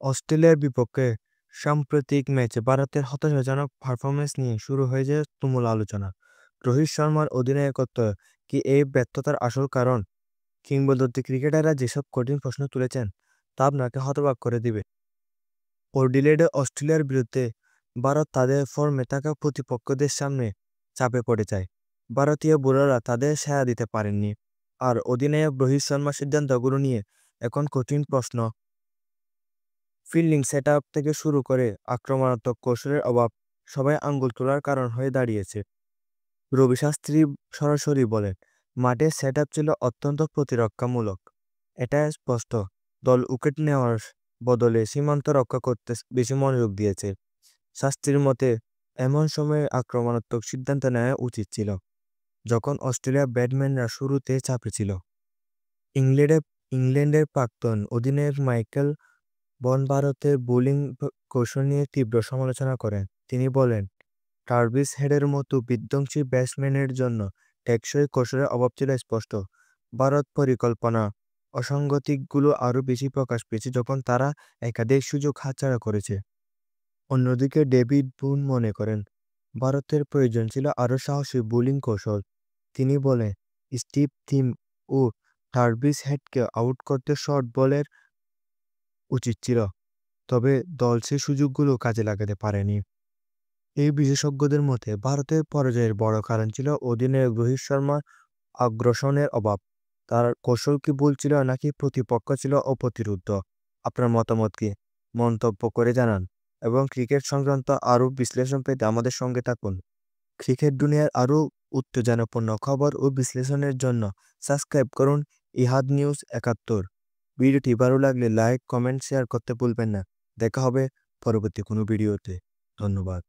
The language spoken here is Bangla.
অস্ট্রেলিয়ার বিপক্ষে সাম্প্রতিক ম্যাচে ভারতের হতাশাজনক পারফরম্যান্স নিয়ে শুরু হয়ে যায় তুমুল আলোচনা। রোহিত শর্মার অধিনায়কত্ব কি এই ব্যর্থতার আসল কারণ? কিংবদন্তি ক্রিকেটাররা যেসব কঠিন প্রশ্ন তুলেছেন তা আপনাকে হতবাক করে দিবে। অ্যাডিলেডে অস্ট্রেলিয়ার বিরুদ্ধে ভারত তাদের ফর্মে থাকা প্রতিপক্ষদের সামনে চাপে পড়ে যায়। ভারতীয় বোলাররা তাদের সাড়া দিতে পারেননি। আর অধিনায়ক রোহিত শর্মার সিদ্ধান্তগুলো নিয়ে এখন কঠিন প্রশ্ন। ফিল্ডিং সেটআপ থেকে শুরু করে আক্রমণাত্মক কৌশলের অভাব সবাই আঙ্গুল তোলার কারণ হয়ে দাঁড়িয়েছে। রবি শাস্ত্রী সরাসরি বলেন, মাঠের সেটআপ ছিল অত্যন্ত প্রতিরক্ষামূলক। এটা স্পষ্ট দল উইকেট নেওয়ার বদলে সীমান্ত রক্ষা করতে বেশি মনোযোগ দিয়েছে। শাস্ত্রীর মতে এমন সময়ে আক্রমণাত্মক সিদ্ধান্ত নেওয়া উচিত ছিল, যখন অস্ট্রেলিয়া ব্যাটসম্যানরা শুরুতে চাপে ছিল। ইংল্যান্ডে ইংল্যান্ডের প্রাক্তন অধিনায়ক মাইকেল বন ভারতের বোলিং কৌশল নিয়ে তীব্র সমালোচনা করেন। তিনি বলেন, ট্রাভিস হেডের মতো বিধ্বংসী ব্যাটসম্যানের জন্য টেকসই কৌশলের অভাব ছিল স্পষ্ট। ভারত পরিকল্পনা অসঙ্গতিগুলো আরও বেশি প্রকাশ পেয়েছে যখন তারা একাধিক সুযোগ হাতছাড়া করেছে। অন্যদিকে ডেভিড বুন মনে করেন, ভারতের প্রয়োজন ছিল আরও সাহসী বোলিং কৌশল। তিনি বলেন, স্টিভ থিম ও ট্রাভিস হেডকে আউট করতে শর্ট বলের উচিত ছিল, তবে দল সেই সুযোগগুলো কাজে লাগাতে পারেনি। এই বিশেষজ্ঞদের মতে ভারতের পরাজয়ের বড় কারণ ছিল অধিনায়ক রোহিত শর্মার আগ্রাসনের অভাব। তার কৌশল কি ভুল ছিল নাকি প্রতিপক্ষ ছিল অপ্রতিরোধ্য? আপনার মতামত কি? মন্তব্য করে জানান। এবং ক্রিকেট সংক্রান্ত আরও বিশ্লেষণ পেতে আমাদের সঙ্গে থাকুন। ক্রিকেট দুনিয়ার আরও উত্তেজনাপূর্ণ খবর ও বিশ্লেষণের জন্য সাবস্ক্রাইব করুন ইহাদ নিউজ ৭১। ভিডিওটি ভালো লাগলে লাইক, কমেন্ট, শেয়ার করতে ভুলবেন না। দেখা হবে পরবর্তী কোনো ভিডিওতে। ধন্যবাদ।